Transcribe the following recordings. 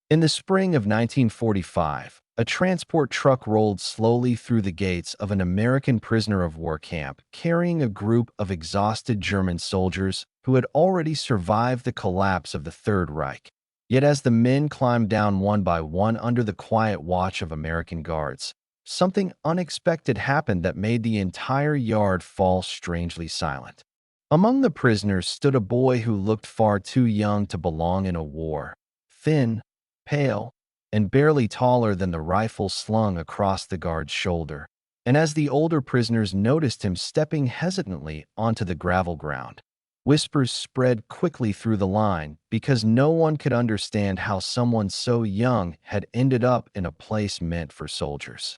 In the spring of 1945, a transport truck rolled slowly through the gates of an American prisoner of war camp, carrying a group of exhausted German soldiers who had already survived the collapse of the Third Reich. Yet as the men climbed down one by one under the quiet watch of American guards, something unexpected happened that made the entire yard fall strangely silent. Among the prisoners stood a boy who looked far too young to belong in a war. Thin, pale, and barely taller than the rifle slung across the guard's shoulder. And as the older prisoners noticed him stepping hesitantly onto the gravel ground, whispers spread quickly through the line because no one could understand how someone so young had ended up in a place meant for soldiers.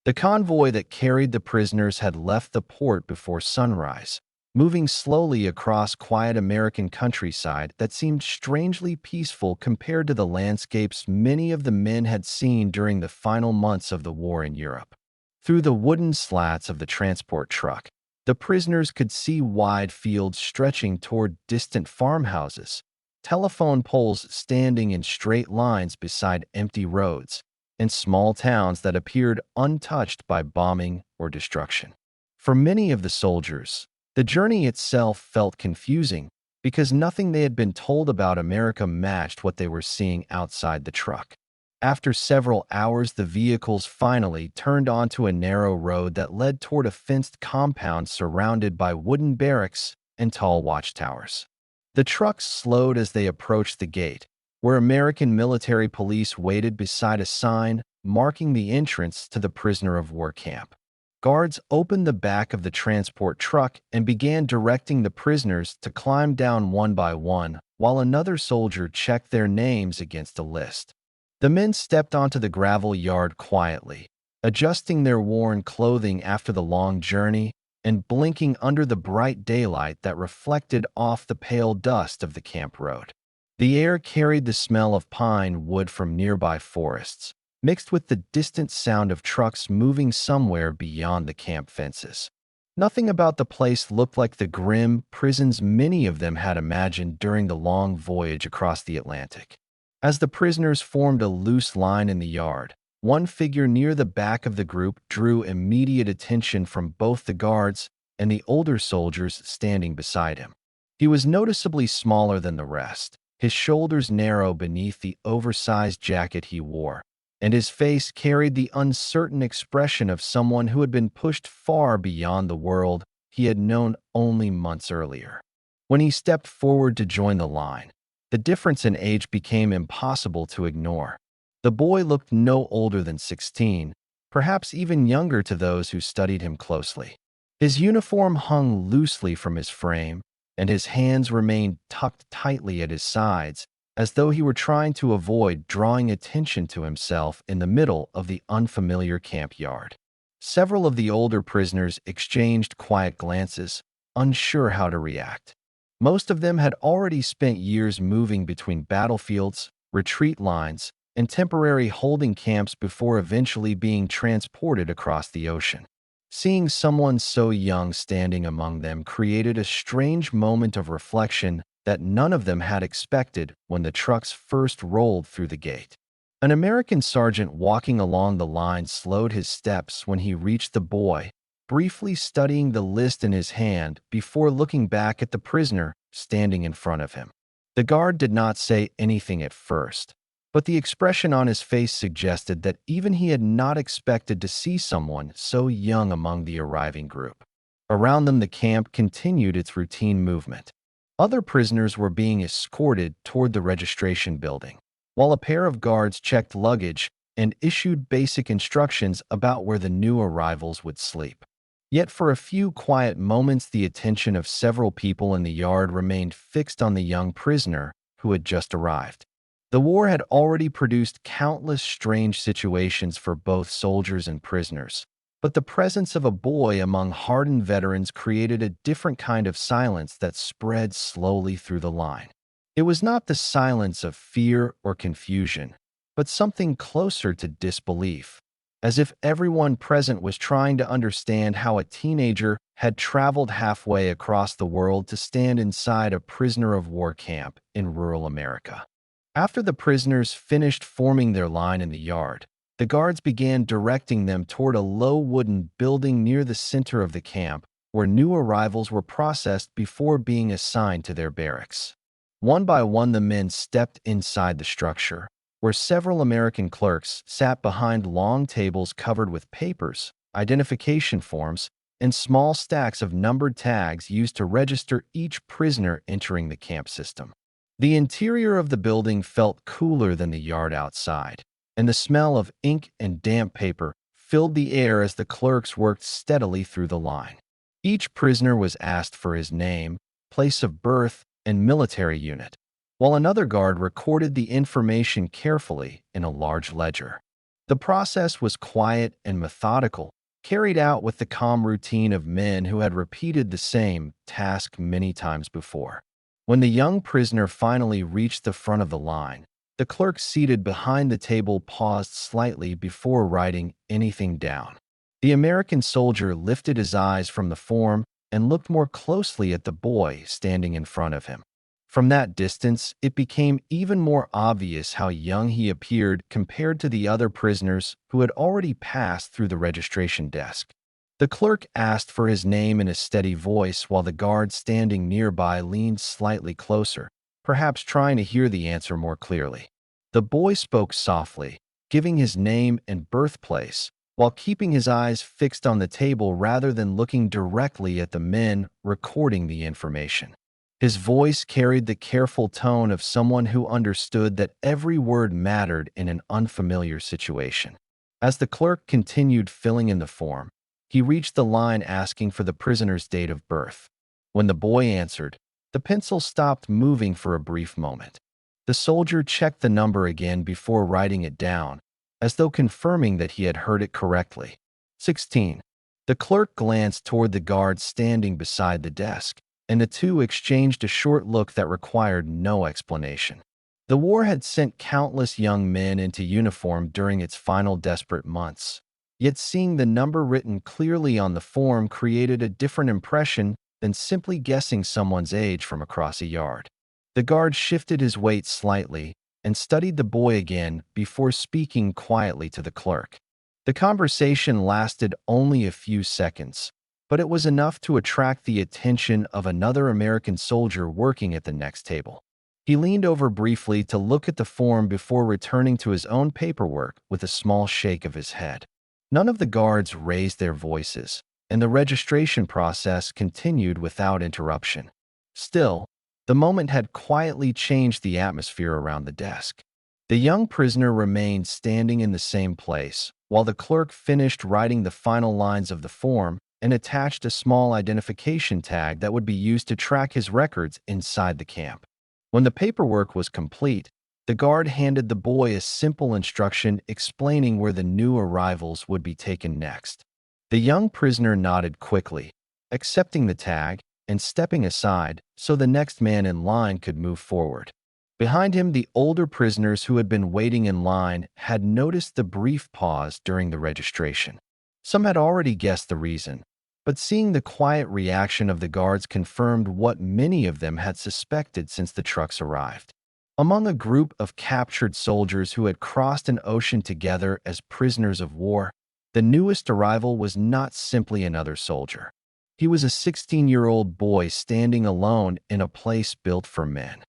The convoy that carried the prisoners had left the port before sunrise, moving slowly across quiet American countryside that seemed strangely peaceful compared to the landscapes many of the men had seen during the final months of the war in Europe. Through the wooden slats of the transport truck, the prisoners could see wide fields stretching toward distant farmhouses, telephone poles standing in straight lines beside empty roads, and small towns that appeared untouched by bombing or destruction. For many of the soldiers, the journey itself felt confusing because nothing they had been told about America matched what they were seeing outside the truck. After several hours, the vehicles finally turned onto a narrow road that led toward a fenced compound surrounded by wooden barracks and tall watchtowers. The trucks slowed as they approached the gate, where American military police waited beside a sign marking the entrance to the prisoner of war camp. Guards opened the back of the transport truck and began directing the prisoners to climb down one by one, while another soldier checked their names against a list. The men stepped onto the gravel yard quietly, adjusting their worn clothing after the long journey and blinking under the bright daylight that reflected off the pale dust of the camp road. The air carried the smell of pine wood from nearby forests, mixed with the distant sound of trucks moving somewhere beyond the camp fences. Nothing about the place looked like the grim prisons many of them had imagined during the long voyage across the Atlantic. As the prisoners formed a loose line in the yard, one figure near the back of the group drew immediate attention from both the guards and the older soldiers standing beside him. He was noticeably smaller than the rest, his shoulders narrow beneath the oversized jacket he wore, and his face carried the uncertain expression of someone who had been pushed far beyond the world he had known only months earlier. When he stepped forward to join the line, the difference in age became impossible to ignore. The boy looked no older than 16, perhaps even younger to those who studied him closely. His uniform hung loosely from his frame, and his hands remained tucked tightly at his sides, as though he were trying to avoid drawing attention to himself in the middle of the unfamiliar camp yard. Several of the older prisoners exchanged quiet glances, unsure how to react. Most of them had already spent years moving between battlefields, retreat lines, and temporary holding camps before eventually being transported across the ocean. Seeing someone so young standing among them created a strange moment of reflection that none of them had expected when the trucks first rolled through the gate. An American sergeant walking along the line slowed his steps when he reached the boy, briefly studying the list in his hand before looking back at the prisoner standing in front of him. The guard did not say anything at first, but the expression on his face suggested that even he had not expected to see someone so young among the arriving group. Around them, the camp continued its routine movement. Other prisoners were being escorted toward the registration building, while a pair of guards checked luggage and issued basic instructions about where the new arrivals would sleep. Yet for a few quiet moments, the attention of several people in the yard remained fixed on the young prisoner who had just arrived. The war had already produced countless strange situations for both soldiers and prisoners, but the presence of a boy among hardened veterans created a different kind of silence that spread slowly through the line. It was not the silence of fear or confusion, but something closer to disbelief, as if everyone present was trying to understand how a teenager had traveled halfway across the world to stand inside a prisoner of war camp in rural America. After the prisoners finished forming their line in the yard, the guards began directing them toward a low wooden building near the center of the camp, where new arrivals were processed before being assigned to their barracks. One by one, the men stepped inside the structure, where several American clerks sat behind long tables covered with papers, identification forms, and small stacks of numbered tags used to register each prisoner entering the camp system. The interior of the building felt cooler than the yard outside, and the smell of ink and damp paper filled the air as the clerks worked steadily through the line. Each prisoner was asked for his name, place of birth, and military unit, while another guard recorded the information carefully in a large ledger. The process was quiet and methodical, carried out with the calm routine of men who had repeated the same task many times before. When the young prisoner finally reached the front of the line, the clerk seated behind the table paused slightly before writing anything down. The American soldier lifted his eyes from the form and looked more closely at the boy standing in front of him. From that distance, it became even more obvious how young he appeared compared to the other prisoners who had already passed through the registration desk. The clerk asked for his name in a steady voice while the guard standing nearby leaned slightly closer, perhaps trying to hear the answer more clearly. The boy spoke softly, giving his name and birthplace, while keeping his eyes fixed on the table rather than looking directly at the men recording the information. His voice carried the careful tone of someone who understood that every word mattered in an unfamiliar situation. As the clerk continued filling in the form, he reached the line asking for the prisoner's date of birth. When the boy answered, the pencil stopped moving for a brief moment. The soldier checked the number again before writing it down, as though confirming that he had heard it correctly. 16. The clerk glanced toward the guard standing beside the desk, and the two exchanged a short look that required no explanation. The war had sent countless young men into uniform during its final desperate months. Yet seeing the number written clearly on the form created a different impression than simply guessing someone's age from across a yard. The guard shifted his weight slightly and studied the boy again before speaking quietly to the clerk. The conversation lasted only a few seconds, but it was enough to attract the attention of another American soldier working at the next table. He leaned over briefly to look at the form before returning to his own paperwork with a small shake of his head. None of the guards raised their voices, and the registration process continued without interruption. Still, the moment had quietly changed the atmosphere around the desk. The young prisoner remained standing in the same place, while the clerk finished writing the final lines of the form and attached a small identification tag that would be used to track his records inside the camp. When the paperwork was complete, the guard handed the boy a simple instruction explaining where the new arrivals would be taken next. The young prisoner nodded quickly, accepting the tag and stepping aside so the next man in line could move forward. Behind him, the older prisoners who had been waiting in line had noticed the brief pause during the registration. Some had already guessed the reason, but seeing the quiet reaction of the guards confirmed what many of them had suspected since the trucks arrived. Among a group of captured soldiers who had crossed an ocean together as prisoners of war, the newest arrival was not simply another soldier. He was a 16-year-old boy standing alone in a place built for men.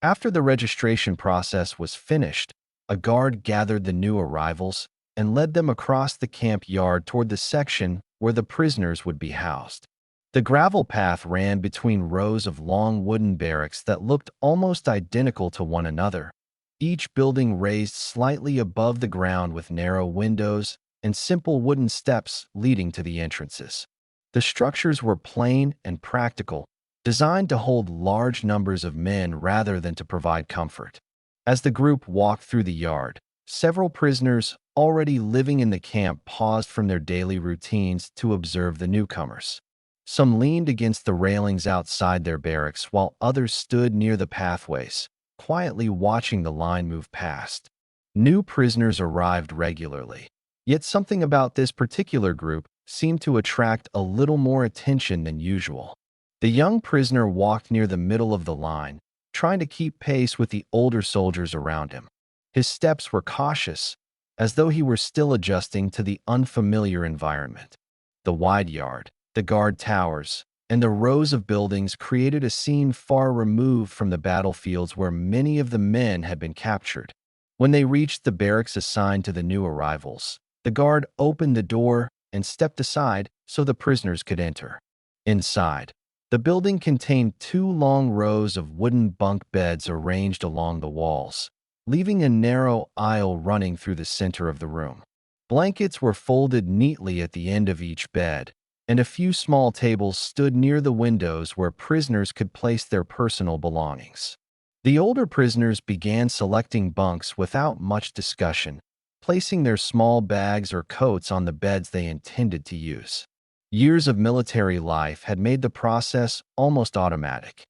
After the registration process was finished, a guard gathered the new arrivals and led them across the camp yard toward the section where the prisoners would be housed. The gravel path ran between rows of long wooden barracks that looked almost identical to one another, each building raised slightly above the ground with narrow windows and simple wooden steps leading to the entrances. The structures were plain and practical, designed to hold large numbers of men rather than to provide comfort. As the group walked through the yard, several prisoners already living in the camp paused from their daily routines to observe the newcomers. Some leaned against the railings outside their barracks while others stood near the pathways, quietly watching the line move past. New prisoners arrived regularly, yet something about this particular group seemed to attract a little more attention than usual. The young prisoner walked near the middle of the line, trying to keep pace with the older soldiers around him. His steps were cautious, as though he were still adjusting to the unfamiliar environment. The wide yard, the guard towers, and the rows of buildings created a scene far removed from the battlefields where many of the men had been captured. When they reached the barracks assigned to the new arrivals, the guard opened the door and stepped aside so the prisoners could enter. Inside, the building contained 2 long rows of wooden bunk beds arranged along the walls, leaving a narrow aisle running through the center of the room. Blankets were folded neatly at the end of each bed, and a few small tables stood near the windows where prisoners could place their personal belongings. The older prisoners began selecting bunks without much discussion, placing their small bags or coats on the beds they intended to use. Years of military life had made the process almost automatic.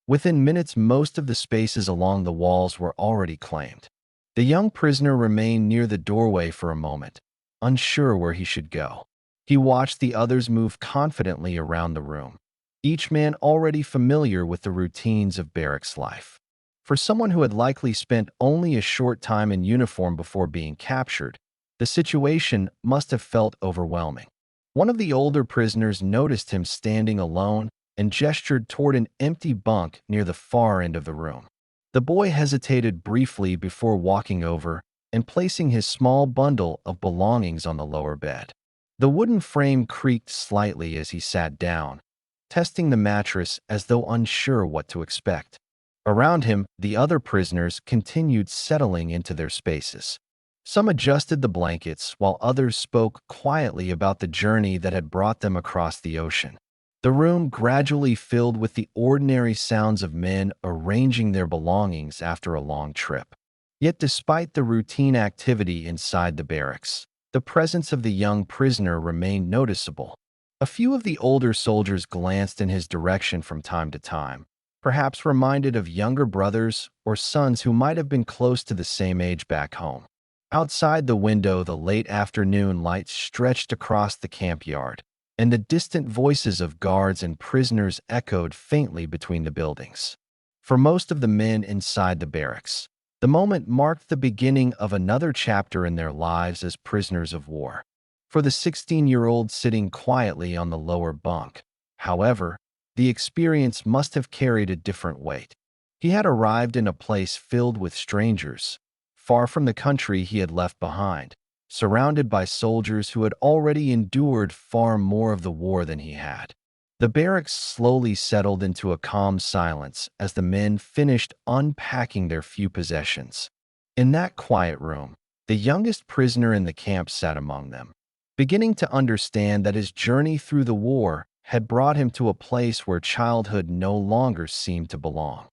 Within minutes, most of the spaces along the walls were already claimed. The young prisoner remained near the doorway for a moment, unsure where he should go. He watched the others move confidently around the room, each man already familiar with the routines of barracks life. For someone who had likely spent only a short time in uniform before being captured, the situation must have felt overwhelming. One of the older prisoners noticed him standing alone and gestured toward an empty bunk near the far end of the room. The boy hesitated briefly before walking over and placing his small bundle of belongings on the lower bed. The wooden frame creaked slightly as he sat down, testing the mattress as though unsure what to expect. Around him, the other prisoners continued settling into their spaces. Some adjusted the blankets, while others spoke quietly about the journey that had brought them across the ocean. The room gradually filled with the ordinary sounds of men arranging their belongings after a long trip. Yet despite the routine activity inside the barracks, the presence of the young prisoner remained noticeable. A few of the older soldiers glanced in his direction from time to time, perhaps reminded of younger brothers or sons who might have been close to the same age back home. Outside the window, the late afternoon light stretched across the camp yard, and the distant voices of guards and prisoners echoed faintly between the buildings. For most of the men inside the barracks, the moment marked the beginning of another chapter in their lives as prisoners of war. For the 16-year-old sitting quietly on the lower bunk, however, the experience must have carried a different weight. He had arrived in a place filled with strangers, far from the country he had left behind, surrounded by soldiers who had already endured far more of the war than he had. The barracks slowly settled into a calm silence as the men finished unpacking their few possessions. In that quiet room, the youngest prisoner in the camp sat among them, beginning to understand that his journey through the war had brought him to a place where childhood no longer seemed to belong.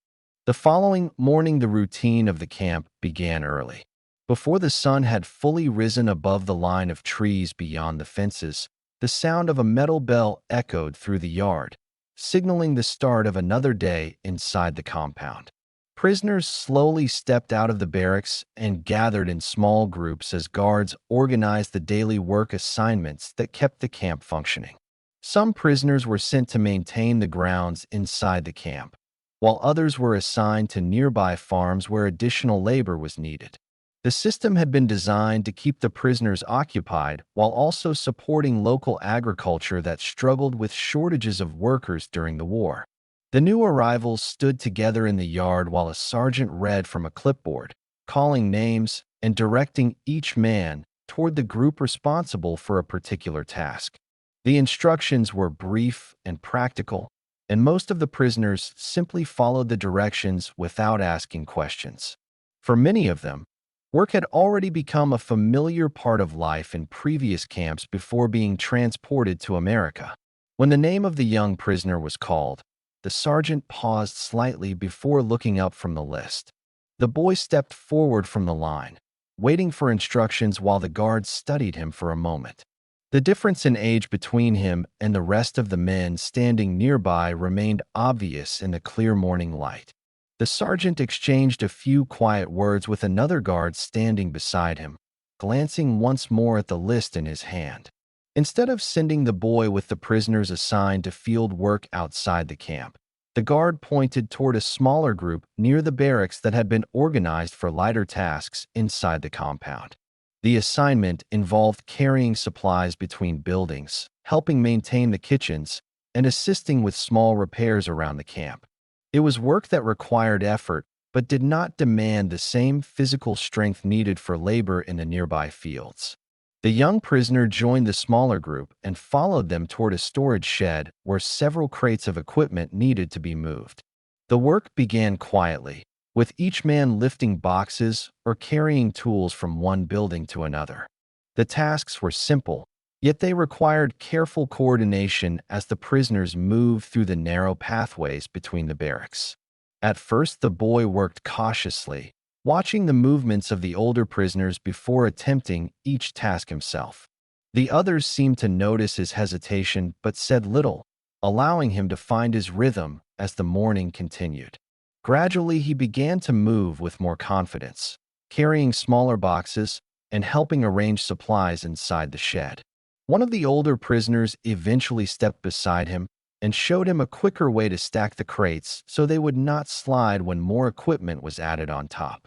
The following morning, the routine of the camp began early. Before the sun had fully risen above the line of trees beyond the fences, the sound of a metal bell echoed through the yard, signaling the start of another day inside the compound. Prisoners slowly stepped out of the barracks and gathered in small groups as guards organized the daily work assignments that kept the camp functioning. Some prisoners were sent to maintain the grounds inside the camp, while others were assigned to nearby farms where additional labor was needed. The system had been designed to keep the prisoners occupied while also supporting local agriculture that struggled with shortages of workers during the war. The new arrivals stood together in the yard while a sergeant read from a clipboard, calling names and directing each man toward the group responsible for a particular task. The instructions were brief and practical, and most of the prisoners simply followed the directions without asking questions. For many of them, work had already become a familiar part of life in previous camps before being transported to America. When the name of the young prisoner was called, the sergeant paused slightly before looking up from the list. The boy stepped forward from the line, waiting for instructions while the guards studied him for a moment. The difference in age between him and the rest of the men standing nearby remained obvious in the clear morning light. The sergeant exchanged a few quiet words with another guard standing beside him, glancing once more at the list in his hand. Instead of sending the boy with the prisoners assigned to field work outside the camp, The guard pointed toward a smaller group near the barracks that had been organized for lighter tasks inside the compound. The assignment involved carrying supplies between buildings, helping maintain the kitchens, and assisting with small repairs around the camp. It was work that required effort but did not demand the same physical strength needed for labor in the nearby fields. The young prisoner joined the smaller group and followed them toward a storage shed where several crates of equipment needed to be moved. The work began quietly, with each man lifting boxes or carrying tools from one building to another. The tasks were simple, yet they required careful coordination as the prisoners moved through the narrow pathways between the barracks. At first, the boy worked cautiously, watching the movements of the older prisoners before attempting each task himself. The others seemed to notice his hesitation but said little, allowing him to find his rhythm as the morning continued. Gradually, he began to move with more confidence, carrying smaller boxes and helping arrange supplies inside the shed. One of the older prisoners eventually stepped beside him and showed him a quicker way to stack the crates so they would not slide when more equipment was added on top.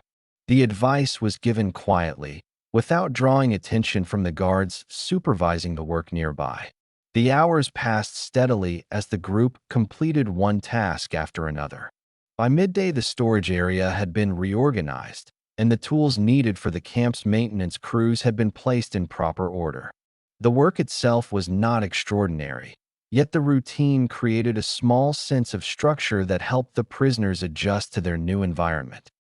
The advice was given quietly, without drawing attention from the guards supervising the work nearby. The hours passed steadily as the group completed one task after another. By midday, the storage area had been reorganized, and the tools needed for the camp's maintenance crews had been placed in proper order. The work itself was not extraordinary, yet the routine created a small sense of structure that helped the prisoners adjust to their new environment.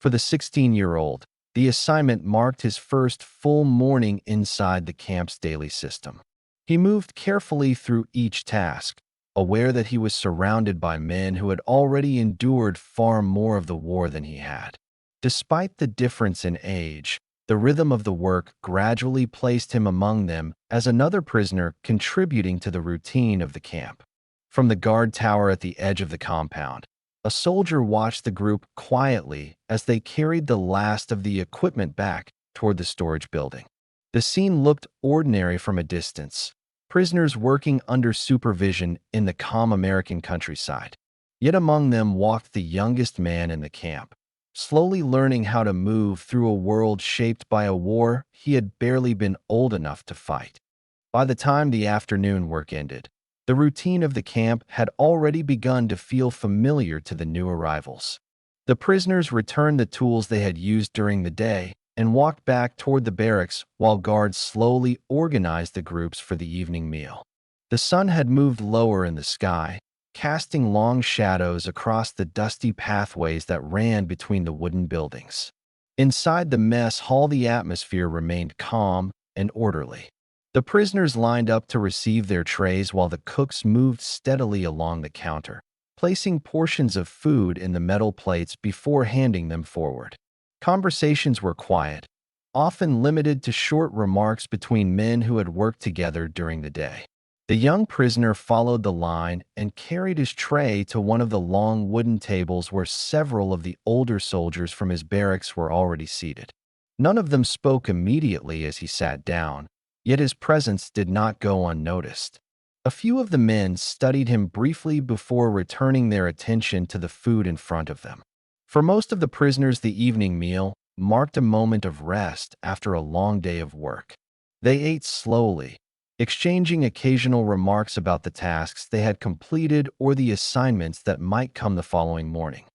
For the 16-year-old, the assignment marked his first full morning inside the camp's daily system. He moved carefully through each task, aware that he was surrounded by men who had already endured far more of the war than he had. Despite the difference in age, the rhythm of the work gradually placed him among them as another prisoner contributing to the routine of the camp. From the guard tower at the edge of the compound, a soldier watched the group quietly as they carried the last of the equipment back toward the storage building. The scene looked ordinary from a distance, prisoners working under supervision in the calm American countryside. Yet among them walked the youngest man in the camp, slowly learning how to move through a world shaped by a war he had barely been old enough to fight. By the time the afternoon work ended, the routine of the camp had already begun to feel familiar to the new arrivals. The prisoners returned the tools they had used during the day and walked back toward the barracks while guards slowly organized the groups for the evening meal. The sun had moved lower in the sky, casting long shadows across the dusty pathways that ran between the wooden buildings. Inside the mess hall, the atmosphere remained calm and orderly. The prisoners lined up to receive their trays while the cooks moved steadily along the counter, placing portions of food in the metal plates before handing them forward. Conversations were quiet, often limited to short remarks between men who had worked together during the day. The young prisoner followed the line and carried his tray to one of the long wooden tables where several of the older soldiers from his barracks were already seated. None of them spoke immediately as he sat down, yet his presence did not go unnoticed. A few of the men studied him briefly before returning their attention to the food in front of them. For most of the prisoners, the evening meal marked a moment of rest after a long day of work. They ate slowly, exchanging occasional remarks about the tasks they had completed or the assignments that might come the following morning.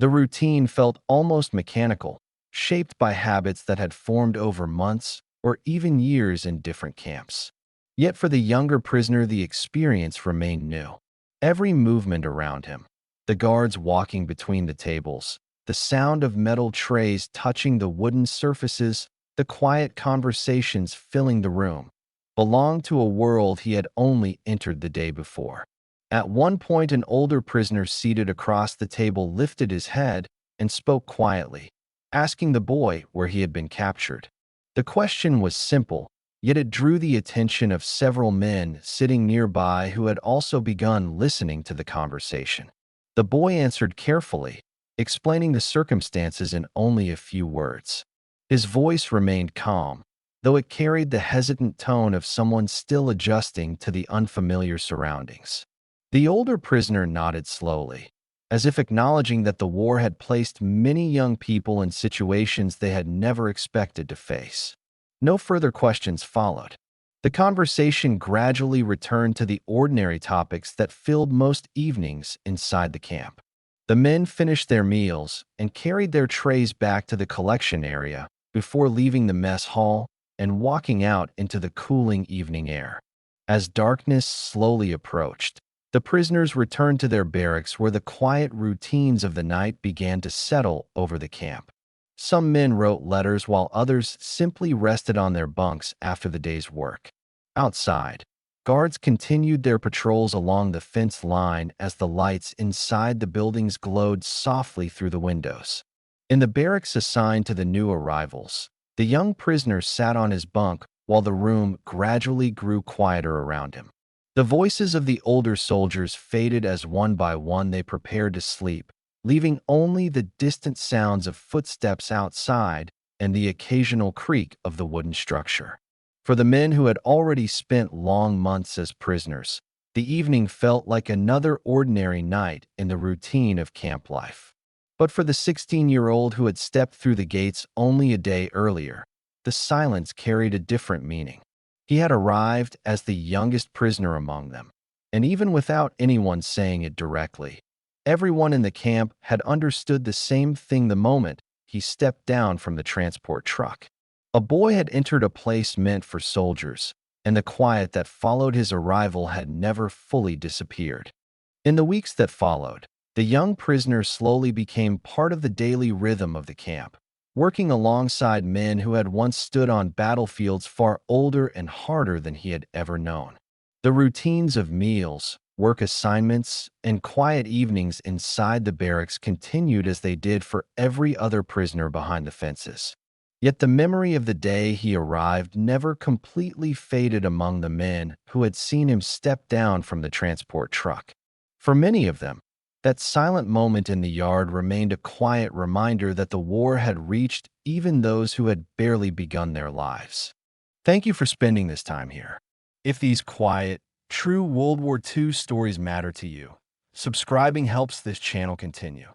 The routine felt almost mechanical, shaped by habits that had formed over months or even years in different camps. Yet for the younger prisoner, the experience remained new. Every movement around him, the guards walking between the tables, the sound of metal trays touching the wooden surfaces, the quiet conversations filling the room, belonged to a world he had only entered the day before. At one point, an older prisoner seated across the table lifted his head and spoke quietly, asking the boy where he had been captured. The question was simple, yet it drew the attention of several men sitting nearby who had also begun listening to the conversation. The boy answered carefully, explaining the circumstances in only a few words. His voice remained calm, though it carried the hesitant tone of someone still adjusting to the unfamiliar surroundings. The older prisoner nodded slowly, as if acknowledging that the war had placed many young people in situations they had never expected to face. No further questions followed. The conversation gradually returned to the ordinary topics that filled most evenings inside the camp. The men finished their meals and carried their trays back to the collection area before leaving the mess hall and walking out into the cooling evening air. As darkness slowly approached, the prisoners returned to their barracks where the quiet routines of the night began to settle over the camp. Some men wrote letters while others simply rested on their bunks after the day's work. Outside, guards continued their patrols along the fence line as the lights inside the buildings glowed softly through the windows. In the barracks assigned to the new arrivals, the young prisoner sat on his bunk while the room gradually grew quieter around him. The voices of the older soldiers faded as one by one they prepared to sleep, leaving only the distant sounds of footsteps outside and the occasional creak of the wooden structure. For the men who had already spent long months as prisoners, the evening felt like another ordinary night in the routine of camp life. But for the 16-year-old who had stepped through the gates only a day earlier, the silence carried a different meaning. He had arrived as the youngest prisoner among them, and even without anyone saying it directly, everyone in the camp had understood the same thing the moment he stepped down from the transport truck. A boy had entered a place meant for soldiers, and the quiet that followed his arrival had never fully disappeared. In the weeks that followed, the young prisoner slowly became part of the daily rhythm of the camp, working alongside men who had once stood on battlefields far older and harder than he had ever known. The routines of meals, work assignments, and quiet evenings inside the barracks continued as they did for every other prisoner behind the fences. Yet the memory of the day he arrived never completely faded among the men who had seen him step down from the transport truck. For many of them, that silent moment in the yard remained a quiet reminder that the war had reached even those who had barely begun their lives. Thank you for spending this time here. If these quiet, true World War II stories matter to you, subscribing helps this channel continue.